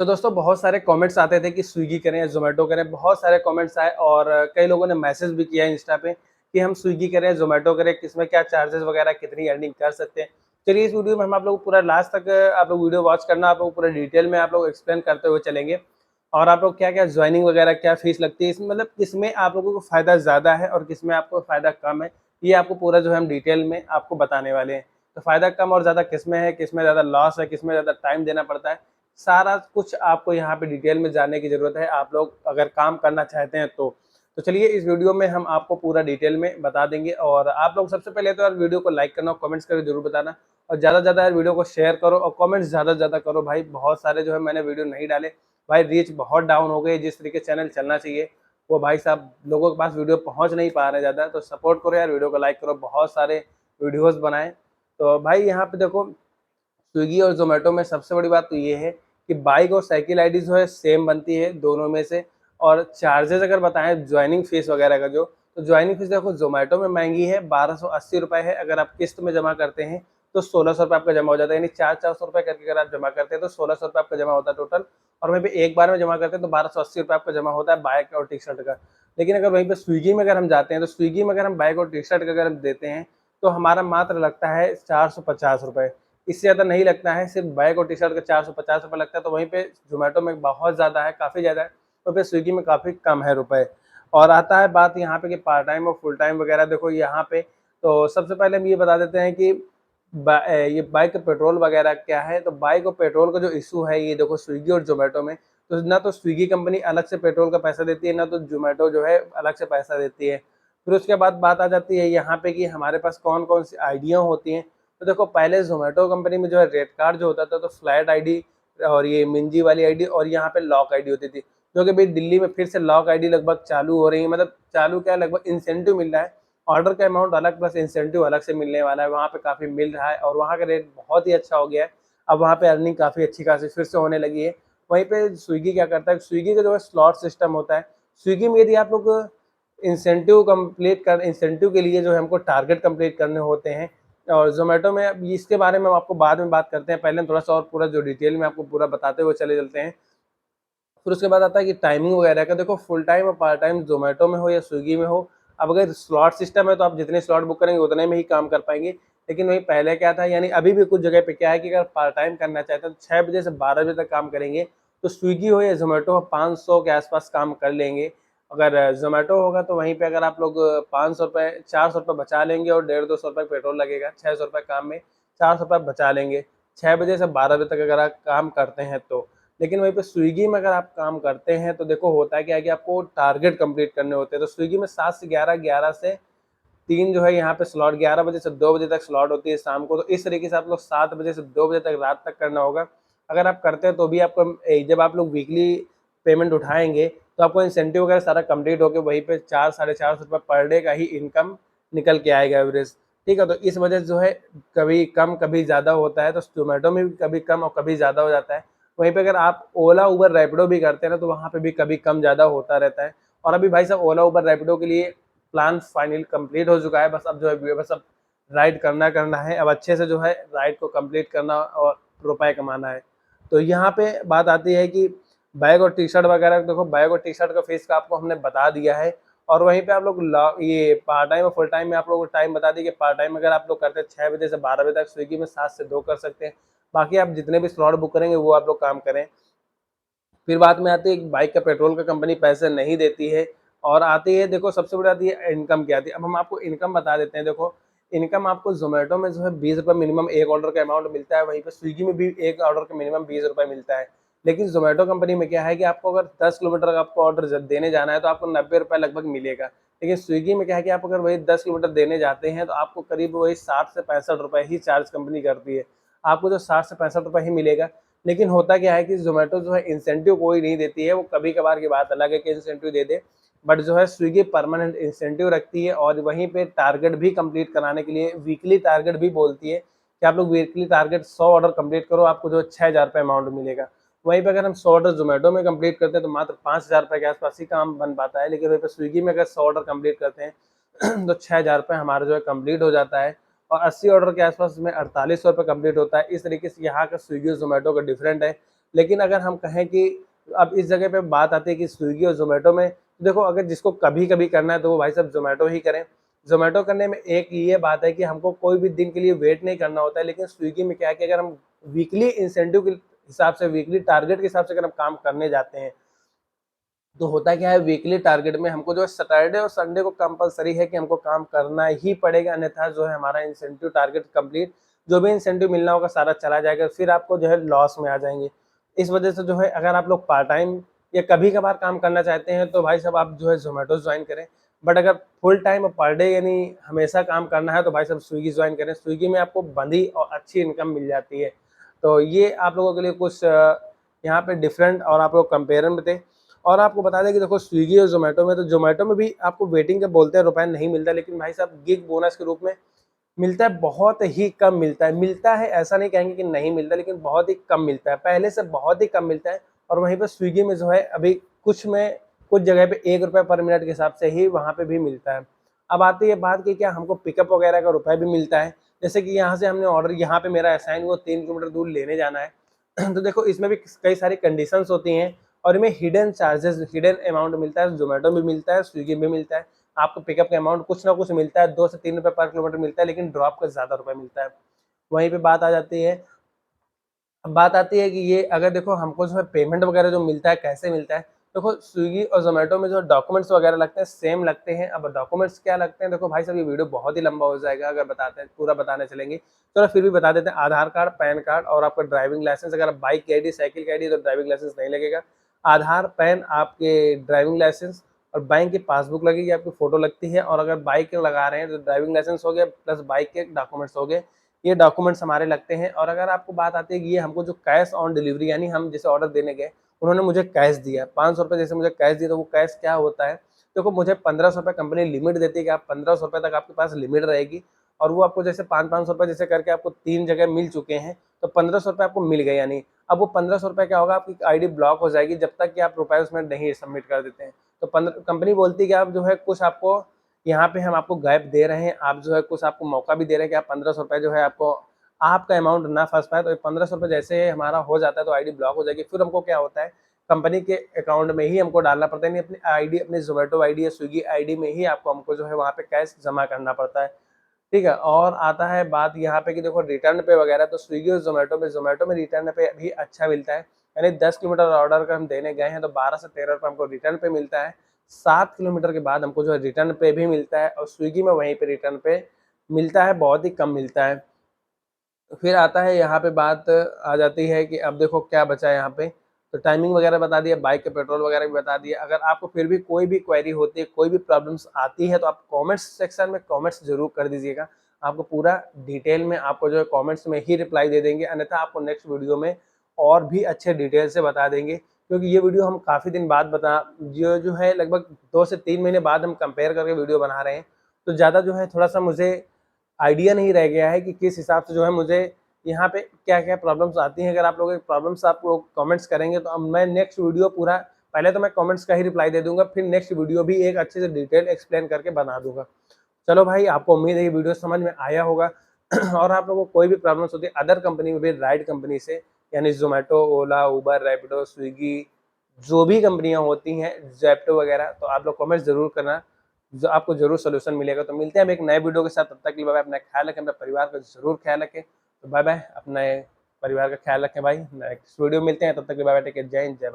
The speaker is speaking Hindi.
तो दोस्तों बहुत सारे कमेंट्स आते थे कि स्विगी करें या ज़ोमैटो करें, बहुत सारे कमेंट्स आए और कई लोगों ने मैसेज भी किया इंस्टा पे कि हम स्विगी करें, ज़ोमैटो करें, किसमें क्या चार्जेस वगैरह कितनी अर्निंग कर सकते हैं। चलिए इस वीडियो में हम आप लोग को पूरा लास्ट तक आप लोग वीडियो वॉच करना, आप लोग पूरा डिटेल में आप लोग एक्सप्लेन करते हुए चलेंगे और आप लोग क्या-क्या जॉइनिंग वगैरह क्या फ़ीस लगती है, इसमें मतलब किसमें आप लोगों को फ़ायदा ज़्यादा है और किसमें आपको फ़ायदा कम है, ये आपको पूरा जो है हम डिटेल में आपको बताने वाले हैं। तो फ़ायदा कम और ज़्यादा किसमें है, किसमें ज़्यादा लॉस है, किसमें ज़्यादा टाइम देना पड़ता है, सारा कुछ आपको यहाँ पे डिटेल में जानने की ज़रूरत है, आप लोग अगर काम करना चाहते हैं तो। तो चलिए इस वीडियो में हम आपको पूरा डिटेल में बता देंगे और आप लोग सबसे पहले तो यार वीडियो को लाइक करना और कमेंट्स करके ज़रूर बताना और ज़्यादा से ज़्यादा यार वीडियो को शेयर करो और कमेंट्स ज़्यादा से ज़्यादा करो भाई, बहुत सारे जो है मैंने वीडियो नहीं डाले, भाई रीच बहुत डाउन हो गई, जिस तरीके से चैनल चलना चाहिए, वो भाई साहब लोगों के पास वीडियो पहुँच नहीं पा रहे ज़्यादा, तो सपोर्ट करो यार, वीडियो को लाइक करो, बहुत सारे वीडियोज़ बनाएँ। तो भाई यहाँ पे देखो स्विगी और ज़ोमैटो में सबसे बड़ी बात तो ये है कि बाइक और साइकिल आईडी जो है सेम बनती है दोनों में से और चार्जेज़ अगर बताएँ जॉइनिंग फ़ीस वगैरह का जो, तो जॉइनिंग फ़ीस देखो ज़ोमैटो में महँगी है, 1280 रुपए है, अगर आप किस्त में जमा करते हैं तो 1600 रुपए आपका जमा हो जाता है, यानी 400 रुपए करके अगर आप जमा करते हैं तो 1600 रुपए आपका जमा होता है टोटल और वहीं पे एक बार में जमा करते हैं तो 1280 रुपए आपका जमा होता है बाइक और टी-शर्ट का। लेकिन अगर वहीं पे स्विगी में अगर हम जाते हैं तो स्विगी में अगर हम बाइक और टी-शर्ट का अगर हम देते हैं, तो हमारा मात्र लगता है 450 रुपए। इससे ज़्यादा नहीं लगता है, सिर्फ बैग और टी-शर्ट का 450 रुपए लगता है, तो वहीं पे ज़ोमैटो में बहुत ज़्यादा है, काफ़ी ज़्यादा है, तो फिर स्विगी में काफ़ी कम है रुपए। और आता है बात यहाँ पे कि पार्ट टाइम और फुल टाइम वगैरह देखो यहाँ पे, तो सबसे पहले हम ये बता देते हैं कि ये बाइक का पेट्रोल वगैरह क्या है, तो बाइक और पेट्रोल का जो इश्यू है ये देखो स्विगी और ज़ोमैटो में, तो ना तो स्विगी कंपनी अलग से पेट्रोल का पैसा देती है, ना तो ज़ोमैटो जो है अलग से पैसा देती है। फिर उसके बाद बात आ जाती है यहाँ पे कि हमारे पास कौन-कौन सी आईडियाँ होती हैं। तो देखो पहले ज़ोमैटो कंपनी में जो है रेट कार्ड जो होता था तो फ्लैट आईडी और ये मिंजी वाली आईडी और यहाँ पे लॉक आईडी होती थी। जो कि भाई दिल्ली में फिर से लॉक आईडी लगभग चालू हो रही है, मतलब चालू क्या है, लगभग इंसेंटिव मिल रहा है। ऑर्डर का अमाउंट अलग प्लस इंसेंटिव अलग से मिलने वाला है, वहाँ पे काफ़ी मिल रहा है और वहाँ का रेट बहुत ही अच्छा हो गया है। अब वहाँ पे अर्निंग काफ़ी अच्छी खासी फिर से होने लगी है। वहीं पे स्विगी क्या करता है, स्विगी का जो है स्लॉट सिस्टम होता है। स्विगी में यदि आप लोग इंसेंटिव के लिए जो है हमको टारगेट कंप्लीट करने होते हैं और ज़ोमैटो में अब इसके बारे में हम आपको बाद में बात करते हैं। पहले हम थोड़ा-सा और पूरा जो डिटेल में आपको पूरा बताते हुए चले चलते हैं। फिर उसके बाद आता है कि टाइमिंग वगैरह का, देखो फुल टाइम और पार्ट टाइम ज़ोमैटो में हो या स्विगी में हो, अब अगर स्लॉट सिस्टम है तो आप जितने स्लॉट बुक करेंगे उतने में ही काम कर पाएँगे। लेकिन वहीं पहले क्या था, यानी अभी भी कुछ जगह पे क्या है कि अगर पार्ट टाइम करना चाहते हैं तो 6 बजे से 12 बजे तक काम करेंगे, तो स्विगी हो या ज़ोमैटो हो 500 के आस-पास काम कर लेंगे। अगर ज़ोमैटो होगा तो वहीं पे अगर आप लोग ₹500 ₹400 बचा लेंगे और 150-200 रुपए पेट्रोल लगेगा, ₹600 काम में ₹400 बचा लेंगे। 6 बजे से 12 बजे तक अगर आप काम करते हैं तो। लेकिन वहीं पे स्विगी में अगर आप काम करते हैं तो देखो होता है क्या है कि आपको टारगेट कंप्लीट करने होते हैं। तो स्विगी में 7 से 11, 11 से 3 जो है यहाँ पे स्लॉट, 11 बजे से 2 बजे तक स्लॉट होती है शाम को। तो इस तरीके से आप लोग 7 बजे से 2 बजे तक रात तक करना होगा। अगर आप करते हैं तो भी आपको जब आप लोग वीकली पेमेंट उठाएँगे तो आपको इंसेंटिव वगैरह सारा कंप्लीट होके वहीं पे 4 साढ़े 400 रुपए पर डे का ही इनकम निकल के आएगा एवरेज। ठीक है? तो इस वजह से जो है कभी कम कभी ज़्यादा होता है, तो ज़ोमैटो में भी कभी कम और कभी ज़्यादा हो जाता है। वहीं पे अगर आप ओला, उबर, रैपिडो भी करते हैं ना, तो वहाँ पे भी कभी कम ज़्यादा होता रहता है। और अभी भाई साहब ओला, उबर, रैपिडो के लिए प्लान फाइनल कंप्लीट हो चुका है, बस अब जो है बस अब राइड करना है, अब अच्छे से जो है राइड को कंप्लीट करना और रुपए कमाना है। तो यहाँ पे बात आती है कि बैग और टी-शर्ट वगैरह, देखो बैग और टी-शर्ट का फीस का आपको हमने बता दिया है और वहीं पे आप लोग ये पार्ट टाइम और फुल टाइम में आप लोगों को टाइम बता दिए कि पार्ट टाइम अगर आप लोग करते हैं 6 बजे से 12 बजे तक, स्विगी में 7 से 2 कर सकते हैं। बाकी आप जितने भी स्लॉट बुक करेंगे वो आप लोग काम करें। फिर बाद में आती है कि बाइक का पेट्रोल का कंपनी पैसे नहीं देती है और आती है, देखो सबसे बड़ी आती है इनकम की आती है। अब हम आपको इनकम बता देते हैं, देखो इनकम आपको ज़ोमैटो में जो है ₹20 मिनिमम एक ऑर्डर का अमाउंट मिलता है, वहीं पे स्विगी में भी एक ऑर्डर का मिनिमम ₹20 मिलता है। लेकिन ज़ोमैटो कंपनी में क्या है कि आपको अगर 10 किलोमीटर का आपको ऑर्डर देने जाना है तो आपको ₹90 लगभग मिलेगा। लेकिन स्विगी में क्या है कि आप अगर वही 10 किलोमीटर देने जाते हैं तो आपको करीब वही 60 से ₹65 ही चार्ज कंपनी करती है। आपको जो 60 से ₹65 ही मिलेगा। लेकिन होता क्या है कि ज़ोमैटो जो है इंसेंटिव कोई नहीं देती है, वो कभी-कभार की बात अलग है कि इंसेंटिव दे दे, बट जो है स्विगी परमानेंट इंसेंटिव रखती है और वहीं पे टारगेट भी कंप्लीट कराने के लिए वीकली टारगेट भी बोलती है कि आप लोग वीकली टारगेट 100 ऑर्डर कंप्लीट करो, आपको जो है ₹6000 अमाउंट मिलेगा। वहीं पे अगर हम 100 ऑर्डर ज़ोमैटो में कंप्लीट करते हैं तो मात्र ₹5000 के आस-पास ही काम बन पाता है, लेकिन वहीं पे स्विगी में अगर 100 ऑर्डर कंप्लीट करते हैं तो ₹6000 हमारा जो है कंप्लीट हो जाता है और 80 ऑर्डर के आस-पास में ₹4800 कंप्लीट होता है। इस तरीके से यहाँ का स्विगी और ज़ोमैटो का डिफरेंट है। लेकिन अगर हम कहें कि अब इस जगह पे बात आती है कि स्विगी और ज़ोमैटो में, देखो अगर जिसको कभी-कभी करना है तो वो भाई साहब ज़ोमैटो ही करें। ज़ोमैटो करने में एक ये बात है कि हमको कोई भी दिन के लिए वेट नहीं करना होता है, लेकिन स्विगी में क्या है कि अगर हम वीकली इंसेंटिव के हिसाब से, वीकली टारगेट के हिसाब से अगर हम काम करने जाते हैं, तो होता क्या है वीकली टारगेट में हमको जो है सैटरडे और संडे को कंपल्सरी है कि हमको काम करना ही पड़ेगा, अन्यथा जो है हमारा इंसेंटिव टारगेट कंप्लीट, जो भी इंसेंटिव मिलना होगा सारा चला जाएगा, फिर आपको जो है लॉस में आ जाएंगे। इस वजह से जो है अगर आप लोग पार्ट टाइम या कभी कभार काम करना चाहते हैं तो भाई साहब आप जो है जोमेटो ज्वाइन करें। बट अगर फुल टाइम और पर डे यानी हमेशा काम करना है तो भाई साहब स्विगी ज्वाइन करें। स्विगी में आपको बंदी और अच्छी इनकम मिल जाती है। तो ये आप लोगों के लिए कुछ यहाँ पे डिफरेंट और आप लोग कंपेरिजन में थे। और आपको बता दें कि देखो स्विगी और ज़ोमैटो में, तो ज़ोमैटो में भी आपको वेटिंग के बोलते हैं रुपए नहीं मिलता, लेकिन भाई साहब गिग बोनस के रूप में मिलता है, बहुत ही कम मिलता है। मिलता है ऐसा नहीं कहेंगे कि नहीं मिलता, लेकिन बहुत ही कम मिलता है, पहले से बहुत ही कम मिलता है। और वहीं पे स्विगी में जो है अभी कुछ जगह पे ₹1 पर मिनट के हिसाब से ही वहाँ पे भी मिलता है। अब आती है बात कि क्या हमको पिकअप वगैरह का रुपए भी मिलता है। जैसे कि यहाँ से हमने ऑर्डर, यहाँ पे मेरा असाइन हुआ 3 किलोमीटर दूर लेने जाना है तो देखो इसमें भी कई सारी कंडीशंस होती हैं और इनमें हिडन चार्जेस, हिडन अमाउंट मिलता है, ज़ोमैटो में मिलता है, स्विगी में मिलता है। आपको पिकअप का अमाउंट कुछ ना कुछ मिलता है, 2 से 3 रुपए पर किलोमीटर मिलता है, लेकिन ड्रॉप का ज़्यादा रुपए मिलता है। वहीं पे बात आ जाती है, अब बात आती है कि ये अगर देखो हमको जो है पेमेंट वगैरह जो मिलता है कैसे मिलता है, देखो स्विगी और ज़ोमैटो में जो डॉक्यूमेंट्स वगैरह लगते हैं सेम लगते हैं। अब डॉक्यूमेंट्स क्या लगते हैं, देखो भाई साहब ये वीडियो बहुत ही लंबा हो जाएगा अगर बताते हैं, पूरा बताने चलेंगे। चलो फिर भी बता देते हैं, आधार कार्ड, पैन कार्ड और आपका ड्राइविंग लाइसेंस। अगर आप बाइक की आईडी, साइकिल की आईडी तो ड्राइविंग लाइसेंस नहीं लगेगा। आधार, पैन, आपके ड्राइविंग लाइसेंस और बैंक की पासबुक लगेगी, आपकी फ़ोटो लगती है। और अगर बाइक लगा रहे हैं तो ड्राइविंग लाइसेंस हो गया प्लस बाइक के डॉक्यूमेंट्स हो गए। ये डॉक्यूमेंट्स हमारे लगते हैं। और अगर आपको बात आती है कि ये हमको जो कैश ऑन डिलीवरी, यानी हम जैसे ऑर्डर देने गए, उन्होंने मुझे कैश दिया ₹500 जैसे मुझे कैश दिया, तो वो कैश क्या होता है, देखो मुझे ₹1500 कंपनी लिमिट देती है कि आप ₹1500 तक आपके पास लिमिट रहेगी। और वो आपको जैसे 500-500 रुपए जैसे करके आपको 3 जगह मिल चुके हैं, तो ₹1500 आपको मिल गए। यानी अब वो ₹1500 क्या होगा, आपकी आईडी ब्लॉक हो जाएगी जब तक कि आप रुपए उसमें नहीं सबमिट कर देते हैं। तो कंपनी बोलती है कि आप जो है कुछ आपको यहाँ पे हम आपको गैप दे रहे हैं, आप जो है कुछ आपको मौका भी दे रहे हैं कि आप ₹1500 जो है आपको आपका अमाउंट ना फँस पाए। तो ₹1500 जैसे हमारा हो जाता है तो आईडी ब्लॉक हो जाएगी। फिर हमको क्या होता है, कंपनी के अकाउंट में ही हमको डालना पड़ता है, यानी अपनी आईडी, अपनी ज़ोमैटो आईडी या स्विगी आईडी में ही आपको हमको जो है वहाँ पे कैश जमा करना पड़ता है। ठीक है? और आता है बात यहाँ पे कि देखो रिटर्न पे वगैरह, तो स्विगी और ज़ोमैटो में रिटर्न पे भी अच्छा मिलता है। यानी 10 किलोमीटर ऑर्डर अगर हम देने गए हैं तो 12 से 13 रुपए हमको रिटर्न पे मिलता है। 7 किलोमीटर के बाद हमको जो है रिटर्न पे भी मिलता है, और स्विगी में वहीं पे रिटर्न पे मिलता है, बहुत ही कम मिलता है। फिर आता है यहाँ पे बात आ जाती है कि अब देखो क्या बचा है यहाँ पे, तो टाइमिंग वगैरह बता दिया, बाइक के पेट्रोल वगैरह भी बता दिया। अगर आपको फिर भी कोई भी क्वेरी होती है, कोई भी प्रॉब्लम्स आती है, तो आप कमेंट्स सेक्शन में कमेंट्स ज़रूर कर दीजिएगा। आपको पूरा डिटेल में आपको जो है कमेंट्स में ही रिप्लाई दे देंगे, अन्यथा आपको नेक्स्ट वीडियो में और भी अच्छे डिटेल से बता देंगे। क्योंकि ये वीडियो हम काफ़ी दिन बाद बता जो है लगभग 2 से 3 महीने बाद हम कंपेयर करके वीडियो बना रहे हैं। तो ज़्यादा जो है थोड़ा-सा मुझे आइडिया नहीं रह गया है कि किस हिसाब से जो है मुझे यहाँ पे क्या-क्या प्रॉब्लम्स आती हैं। अगर आप लोगों की प्रॉब्लम्स आप लोग कमेंट्स करेंगे तो अब मैं नेक्स्ट वीडियो पूरा, पहले तो मैं कमेंट्स का ही रिप्लाई दे दूँगा, फिर नेक्स्ट वीडियो भी एक अच्छे से डिटेल एक्सप्लेन करके बना दूँगा। चलो भाई, आपको उम्मीद है ये वीडियो समझ में आया होगा और आप लोगों को कोई भी प्रॉब्लम्स होती है अदर कंपनी में भी, राइड कंपनी से, यानी ज़ोमैटो, ओला, उबर, रैपिडो, स्विगी, जो भी कंपनियाँ होती हैं, ज़ेप्टो वगैरह, तो आप लोग कमेंट ज़रूर करना, जो आपको ज़रूर सॉल्यूशन मिलेगा। तो मिलते हैं हम एक नए वीडियो के साथ, तब तक के लिए बाय बाय। अपना ख्याल रखें, अपने परिवार का ज़रूर ख्याल रखें। तो बाय बाय, अपने परिवार का ख्याल रखें भाई। नेक्स्ट वीडियो में मिलते हैं, तब तक के लिए बाय बाय, टेक केयर, जय हिंद, जय भारत।